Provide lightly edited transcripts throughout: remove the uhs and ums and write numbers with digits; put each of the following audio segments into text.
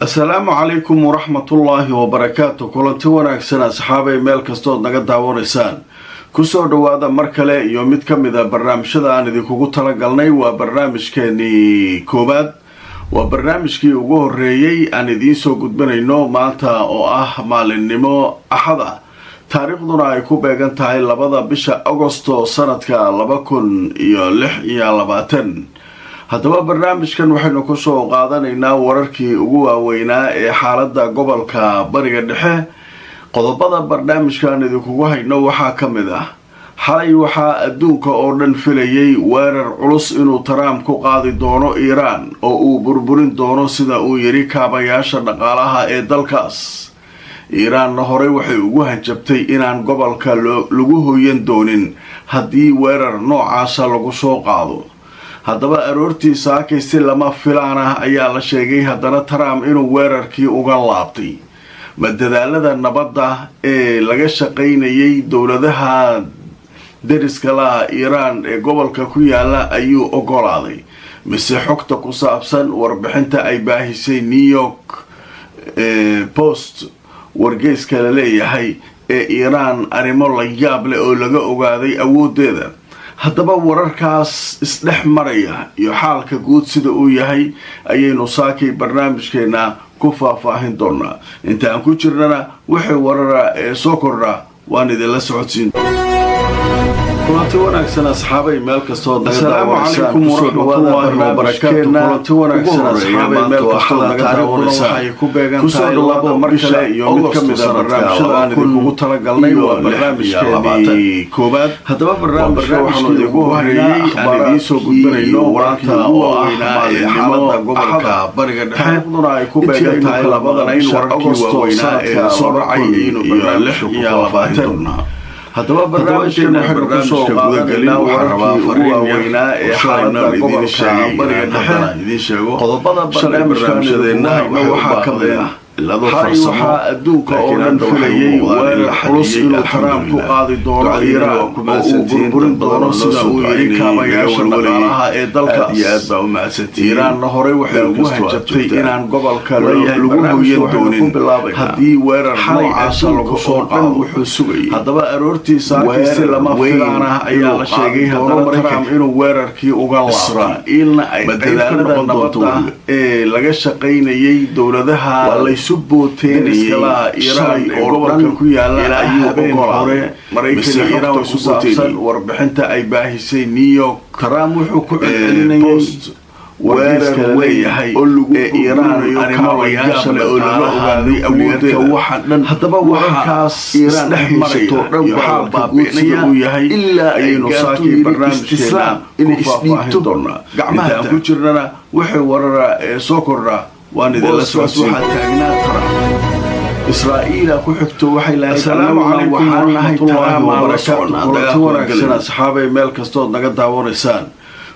السلام عليكم ورحمة الله وبركاته. كلنتي wanaagsan asxaabay meel kasto naga daawanaysaan ku soo dhawaada mar kale iyo mid kamida barnaamijyada aan idinku tala galnay waa barnaamijkeeni koobaad waa barnaamijkii ugu horeeyay aan idin soo gudbinayno maanta oo ah maalinimo axada taariikhduna ay ku beegan tahay 2 bisha Agosto sanadka 2026 haddaba barnaamijkan waxaynu ku soo qaadanaynaa wararkii ugu waaweynaa ee xaaladda gobolka bariga dhexe qodobada barnaamijkan idinku hayno waxaa kamid ah xalay waxaa adduunka oo dhan filayay weerar culus inuu Trump ku qaadi doono Iran oo uu burburin doono sida uu yiri kaabayaasha dhaqaalaha ee dalkaas Iran hore waxay ugu hanjabtay inaan gobolka lagu hooyan doonin haddii weerar noocaas lagu soo qaado haddaba aroortii saakaysi lama filaan ah ayaa la sheegay haddana Trump inuu weerarkii uga laabtay madadaalada nabadda ee laga shaqaynayay dowladaha deriska la Iran ee gobolka ku yaala ayuu ogolaaday mise xogta ku saabsan warbixinta ay baahisay New York Post wargeyska la leeyahay ee Iran arrimo la yaab leh oo laga ogaaday awoodeeda haddaba wararkaas isdhex maraya iyo xaalka guud sida uu yahay ayaynu saakay barnaamijkeena ku faahfaahin doonaa inta aan ku jirnana wixii warara ee soo kordha waan idinla socodsiin كلنتي wanaagsan asxaabay meel kasto naga daawanaysaan kusoo dhawaada barnaamijkeena كلنتي wanaagsan asxaabay meel kasto naga daawanaysaan waxay ku beegan tahay 2 mar kale iyo mid kamid ah barnaamijyada aan idinku tala galnay waa barnaamijkeeni koobaad haddaba barnaamijka waxaanu idinku horeeyay aan idin soo gudbinayno wararka oo waaweynaa ee xaaladda gobolka bariga dhexe taariikhduna ay ku beegan tahay 2 Agosto ee soo dhacay inuu barnaamijka haddaba barnaamijkeena waxaynu ku soo qaadanaynaa wararkii ugu waaweynaa ee xaaladda gobolka bariga dhexe qodobada barnaamijkeena waxaa kamid ah waxaa adduunka oo dhan filayay weerar culus inuu Trump ku qaadi doono Iran oo uu burburin doono sida uu yiri kaabayaasha dhaqaalaha ee dalkaas Iran hore waxay ugu hanjabtay inaan gobolka lagu hooyan doonin haddii weerar noocaas lagu soo qaado wuxuu sugayay haddaba aroortii saakaysi lama filaan ah ayaa la sheegay haddana Trump inuu weerarkii uga laabtay madadaalada nabadda ee laga shaqaynayay dowladaha subbooteynaya Iran oo gobolka ku yaala ayuu ogolaaday Mareykanka Iran ku saabsan warbixinta ay baahisay New York Trump wuxuu ku celinayay weerar leeyahay ee Iran arrimo la yaab leh oo laga ogaaday awoodeeda waxa dhan haddaba wararkaas isdhex maraya waxaa baabi'inaya uu yahay ilaa aynu saakay barnaamijkeena in isdhiibto gacmaha ku jirnana wixii warara ee soo kordha waan idinla socodsiin waxaa taagnaa Trump إسرائيل ku xigto waxay leedahay assalaamu calaykum warahmatullaahi wabarakaatuh wanaagsan asxaabay meel kasto naga daawanaysaan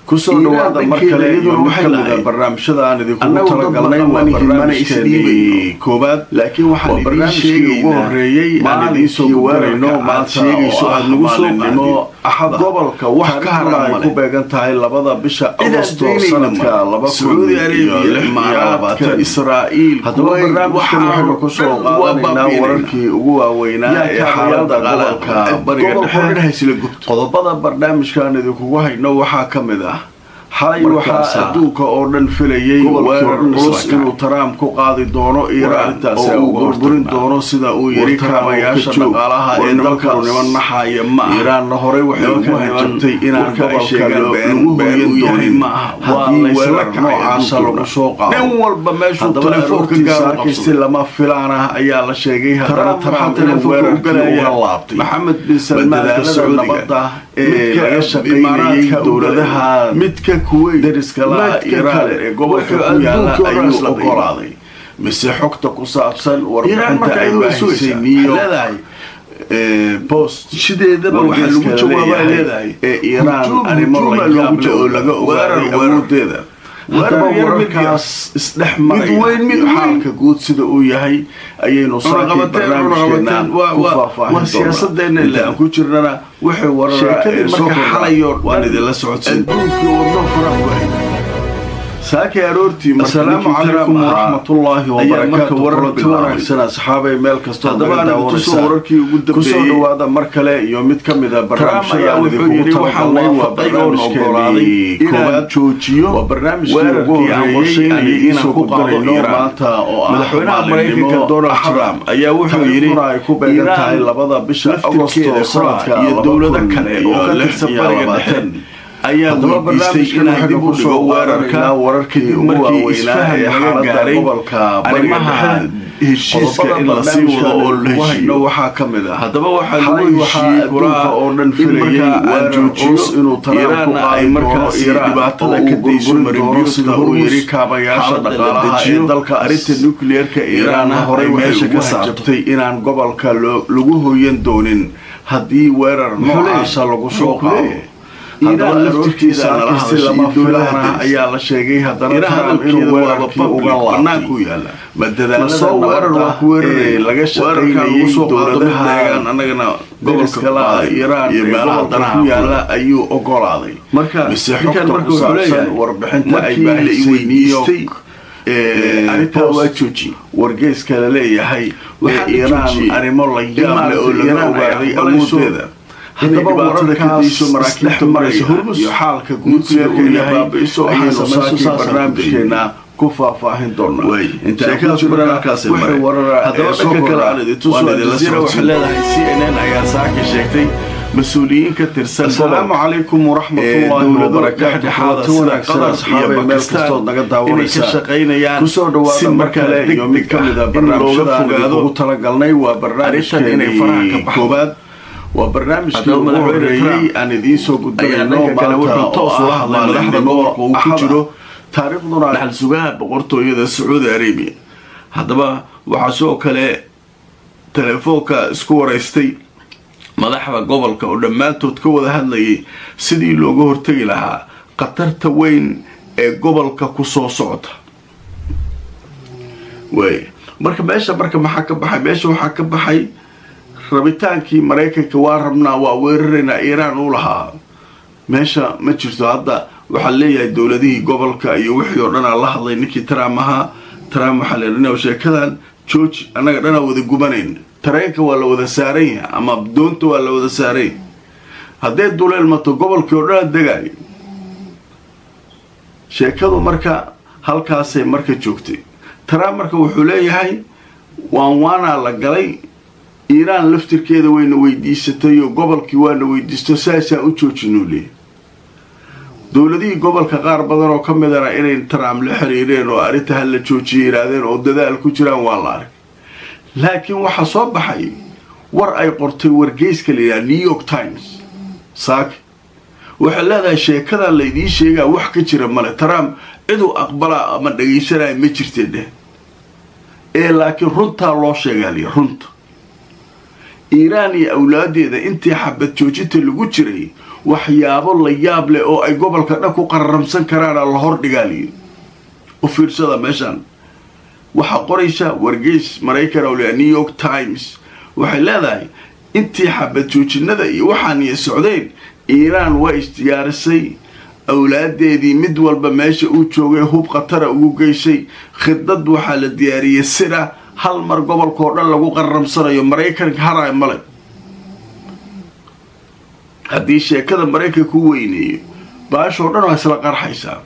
ku soo dhawaada mar kale iyo mid kamid ah barnaamijyada aan idinku tala galnay waa barnaamijkeeni koobaad laakiin waxaan barnaamijkii ugu horeeyay aan idin soo gudbinayno maanta sheegayso aad nagu soo qaadimo axada gobolka wax ka haray ku beegan tahay 2 bisha Agosto sanadka 2026 Israa'iil haddaba barnaamijkan waxaynu ku soo qaadanaynaa wararkii ugu waaweynaa ee xaaladda gobolka bariga dhexe qodobada barnaamijkan idinku hayno waxaa kamid ah xalay waxaa adduunka oo dhan filayay weerar culus inuu Trump ku qaadi doono Iran oo uu burburin doono sida uu yiri kaabayaasha dhaqaalaha ee dalkaas niman naxaya ma Iran hore waxay ugu hanjabtay inaan gobolka lagu hooyan doonin haddii weerar noocaas lagu soo qaado nin walba meeshuu telefoonka gaarkiisa lama filaan ah ayaa la sheegay haddana Trump inuu weerar uga laabtay Mohammed bin Salman nabadda ee laga shaqaynayay dowladaha midka kuwait deriska la Iran ee gobolka ku yaala ayuu ogolaaday mise xogta ku saabsan warbixinta ay baahisay New York Post shideedaba waxa lagu jawaabay leedahay ee Iran arrimo la yaab leh oo laga ogaaday awoodeeda haddaba wararkaas isdhex maraya xaalka guud sida uu yahay ayaynu saakay barnaamijkeena ku faahfaahin siyaasadeena aan ku jirnana wixii warara ee soo kordhayo waan idinla socodsiin adduunka wadno faraha ساكي أرورتي السلام عليكم ورحمة الله وبركاته ورحمة أصحابي ميل كستو كسو هذا مركله يوميد كمذا برنامج الذي وحنا وبرنامج كوباد جوجيو وبرنامج ويركي إنا كقاضي مدحونا أمريكا دونالد ترامب أيا وحنا إيران لبضع بشر أغسطس الدولة كله وكتسب بريء ayaa barnaamijkan waxaynu ku soo wararkii ugu waaweynaa ee xaaladda gobolka bariga heshiiska in la sii wado oo la heshiiyo waxaa ka mid ah haddaba waxaa lagu heshiiyey kuraha oo dhan filayay aan joojiyo inuu Iiraan ay markaas dhibaatada ka dayso marinbiyoodka uu yiri kaabayaasha dhaqaalaha ee dalka arrinta nuclear-ka Iiraan horey meesha ka saartay inaan gobolka lagu hooyan doonin haddii weerar noocaas lagu soo qaado إيران لفتكيسا نرحل لما فلana ayaa la sheegay haddana Trump inuu weerarkii uga laabtay madadaalada weerar waa ku weeraray laga shaqeeyay dowladaha deegaan anagana gobolka Iiraan iyo meelaha danaha ku yaala ayuu ogolaaday marka xogtan markuu leeyahay warbixinta ay baahisay arrinta waa jooji wargeyska la leeyahay Iiraan arrimo la yaab leh oo laga ogaaday awoodeeda haddaba wararkaas maraakiibta maraysa hormus iyo xaalka nuclear-ka yahay ayaynu saakii barnaamijkeena ku faahfaahin doonaa intaa ku jira halkaasi maray haddaba dhanka kale aan idin tuso Aljazeera waxay leedahay CNN ayaa saakii sheegtay مسؤولين كتير السلام عليكم ورحمة الله وبركاته حالة سنة أصحابي باكستان إني كشقينا يعني سمر كلا يومي كمدا برنامج وطلقلني وبرنامج كوباد وبرنامج كوباد أنا دي سو قدامنا كان وحنا توصل لحظة نور وكجرو تاريخنا على السجاب بقرطو يدا السعودية عربية هذا بقى وحشو كلا تلفوك سكور استي madaxda gobolka oo dhamaantood ka wada hadlayay sidii looga hortagi lahaa qatarta weyn ee gobolka ku soo socda marka waxa ka baxay rabitaankii Mareykanka waa rabnaa waa weerarayna Iiraan u lahaa meesha ma jirto hadda waxa leeyahay dawladihii gobolka iyo wixii oo dhan la hadlay ninkii Trump waxa leeyahay sheekadan George anaga dhana wada gubanayn tareenka waa la wada saaran yahay ama doonta waa la wada saaray haddii duleel mato gobolkii oo dhan degay sheekadu marka halkaasay marka joogtay Trump marka wuxuu leeyahay waana la galay Iiraan laftirkeeda wayna weydiisatay oo gobolkii waana weydiisto saasa u joojinulay dawladihii gobolka qaar badan oo ka mid ah inay Trump la xiriireen oo arinta hal la joojiyay raadeen oo dadaal ku jiraan waa la arkay laakiin waxa soo baxay war ay qortay wargeyska leeyahay New York Times saak waxa leedahay sheekada la idin sheegay wax ka jira male Trump ciduu aqbala ama dhageysanay ma jirtay laakiin runta loo sheegay runta Iiraan iyo awlaadeeda intii xabad joojinta lagu jiray waxyaabo la yaab leh oo ay gobolka dhan ku qarramsan karaan la hor dhigaaliyo u fiirsada meeshan waxa qoraysa wargeys Mareykan oo New York Times waxay leedahay intii xabad joojinada iyo waxaan iyo socdeen Iiraan way istiyaarisay awlaadeedii mid walba meesha uu joogay hub qatar ugu geysay khidad waxa la diyaariyay sida hal mar gobolka oo dhan lagu qarramsanayo Mareykanka haray male haddii sheekada Mareykanka ku weyneeyo baasho dhan waa isla qarxaysaa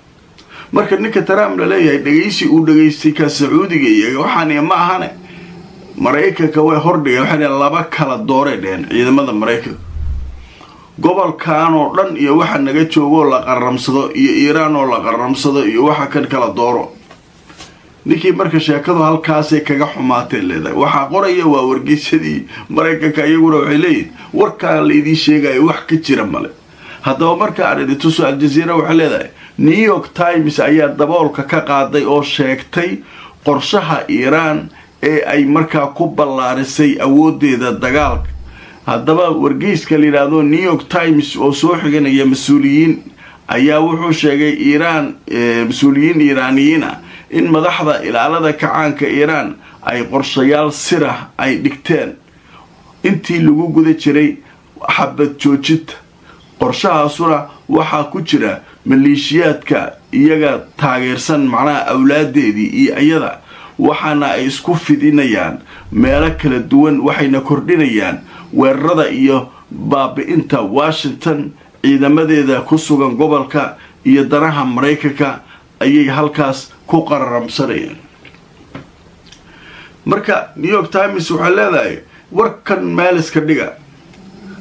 marka ninka Trump la leeyahay dhageysi uu dhageystay ka Sacuudiga iyo waxaan ma ahane Mareykanka way hordhigay waxay laba kala dooreen ciidamada Mareykanka gobolkan oo dhan iyo waxa naga joogo la qarramsado iyo Iiraan oo la qarramsado iyo waxa kan kala dooro ninkii marka sheekadu halkaas ay kaga xumaatay leedahay waxa qoraya waa wargeysadii Mareykanka iyaguna waxay leeyihiin warka la idin sheegay wax ka jira male haddaba marka aad tuso Aljazeera waxay leedahay New York Times ayaa daboolka ka qaaday oo sheegtay qorshaha Iiraan ee ay markaa ku ballaarisay awoodeeda dagaalka haddaba wargeyska la yiraahdo New York Times oo soo xiganaya mas'uuliyiin ayaa wuxuu sheegay mas'uuliyiin Iiraaniyiin in madaxda ilaalada kacaanka Iiraan ay qorshayaal sir ah ay dhigteen intii lagu guda jiray xabad joojinta qorshahaasuna waxa ku jira maleeshiyaadka iyaga taageersan macnaha awlaadeedii iyo iyada waxaana ay isku fidinayaan meelo kala duwan waxayna kordhinayaan weerarada iyo baabi'inta Washington ciidamadeeda ku sugan gobolka iyo danaha Mareykanka ayay halkaas ku qararamsanayeen marka New York Times waxay leedahay warkan meel iska dhiga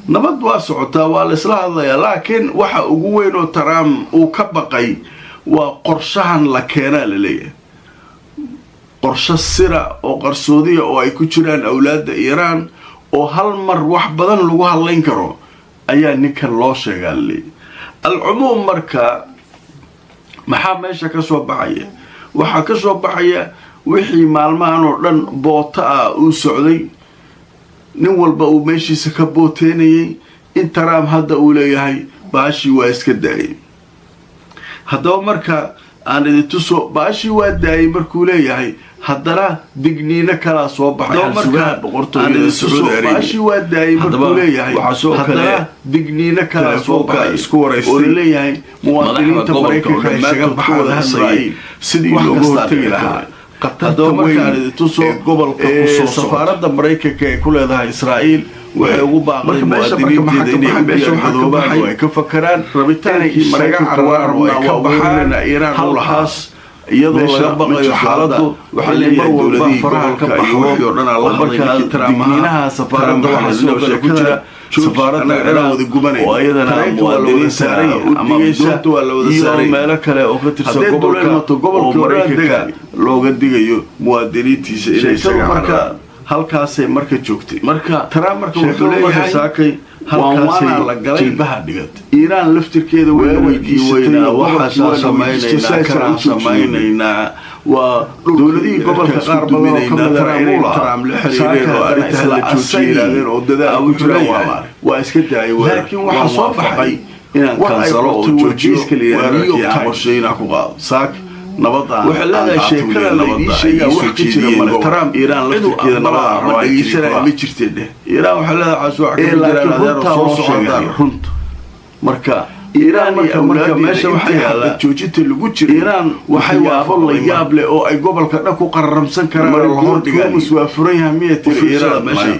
nabad waa socotaa waa la isla hadlayaa laakiin waxa ugu weyn oo Trump uu ka baqay waa qorshahan la keenaa la leeyahay qorshe sira oo qarsoodiya oo ay ku jiraan awlaadda Iran oo hal mar wax badan lagu hadlayn karo ayaa ninkan loo sheegaa leeyahay al-umum marka maxaa meesha ka soo baxaya waxa ka soo baxaya wixii maalmahan oo dhan boota ah uu socday nin walba uu meeshiisa ka booteenayay in Trump hadda uu leeyahay baashi waa iska daayay haddaba marka aan idin tuso baashi waa daayay markuu leeyahay haddana digniino kala soo baxay marka boqortooyada Saudi Arabia baashi waa daayay markuu leeyahay haddana digniino kala soo baxay isku wareystay oo leeyahay muwaadiniinta Mareykanka ay shaga baxaan Israa'iil sidii looga hortagi lahaa qatarta weyn gobolka kusoo safaaradda Mareykanka ee ku leedahay Israa'iil waxay ugu baaqday muwaadiniinta inay meesha gadoobaan oo ay ka fakaraan rabitaankii Mareykanka oo ay ka baxaan Iran howlahaas iyadoo laga baqayo xaaladdu waxa leeyahay dowladii faraha ka baxdo iyo dhan la hadlay digniinaha safaaradda waxa sidoo kale ku jira safaaradda Iran wada gubanay oo ayadana muwaadiniin saaray ama dowladdu waa la wada saaray meelo kale oo ka tirsan gobolka Mareykanka looga digayo muwaadiniintiisa inay marka halkaasay marka joogtay marka Trump marka wuxuu leeyahay saakay halkaasay la galay jilbaha dhigatay Iran laftirkeeda way weydiisatay waxa sameeynaa waa dowladii gobolka qaar badan oo kamid ah Trump la xiriireen oo arrinta la joojiyeen oo dadaal u jiraan waa iska daayay laakiin waxa soo baxay inaan kansalo oo joojiyo weerarkii qorsheyna ku qaado saak nabadda waxa la sheekada la diishay wax ka jira male Trump Iran laftirkeeda nabadda ma dhageysanay ma jirtay Iran waxa la caaso wax ka jira adeer soo socda runta marka Iran marka meesha waxa yaala joojinta lagu jiro Iran waxay waafaq la yaab leh oo ay gobolka dhan ku qararamsan karaan la hor dhigaan muswaafuran yahamiyada Iran meesha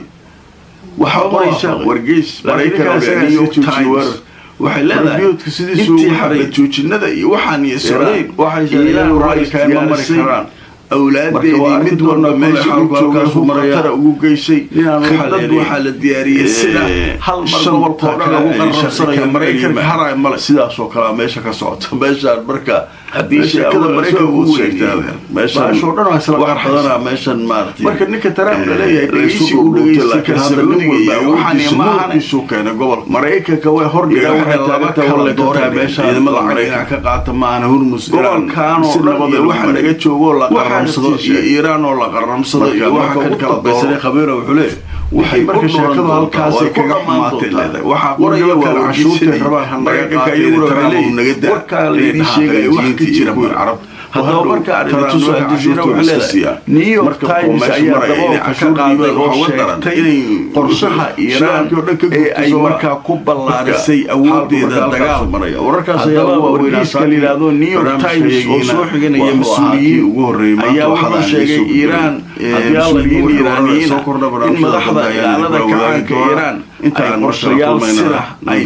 waxa qoysha wargeys Mareykanka iyo Taiwan waxay leedahay sidii soo xaray joojinada iyo waxaan yeesay waxay Iran raalka ma mari karaan awlaadeedii mid walba meesha halkaas maraya ugu geysay khidad waxa la diyaariyay sida hal mar gobolka lagu qarqarsanayo Mareykanka haray male sidaas oo kala meesha ka socota meesha marka hadii sheekada Mareykanka uu sheegtay meesha soo dhan waa isla qarxadana meeshan maartay marka ninka Trump leeyahay dhageysi uu dhageystay ka hadalnimada waxaan ma ahan soo keenay gobol Mareykanka way hordhiga waxay taagtay wala doortay meesha ciidamada Mareykanka ka qaata ma ahan Hormuz gobolkan oo nabada waxa laga joogo la qaramsado Iran oo la qaramsado iyo waxa kala baysanay khabiir wuxuu leeyahay waxay marka sheekadu halkaas kaga xumaatay leedahay waxa qoraya kala cashuurta rabaan Mareykanka iyo naga daa warka la sheegay wax ka jira Arab hadaba marka arrintu soo hadisina waxa leedahay New York Times ayaa dabo ka qaaday oo sheegtay inay qorshaha Iran ee ay marka ku ballaarisay awoodeeda dagaal maraya wararkaas ayaa wargeyska liiraado New York Times oo soo xiganaya mas'uuliyiin ugu horeeyay ayaa waxa sheegay Iran Iraniyiin in madaxda ilaalada kacaanka Iran inta qorshayaal sida ay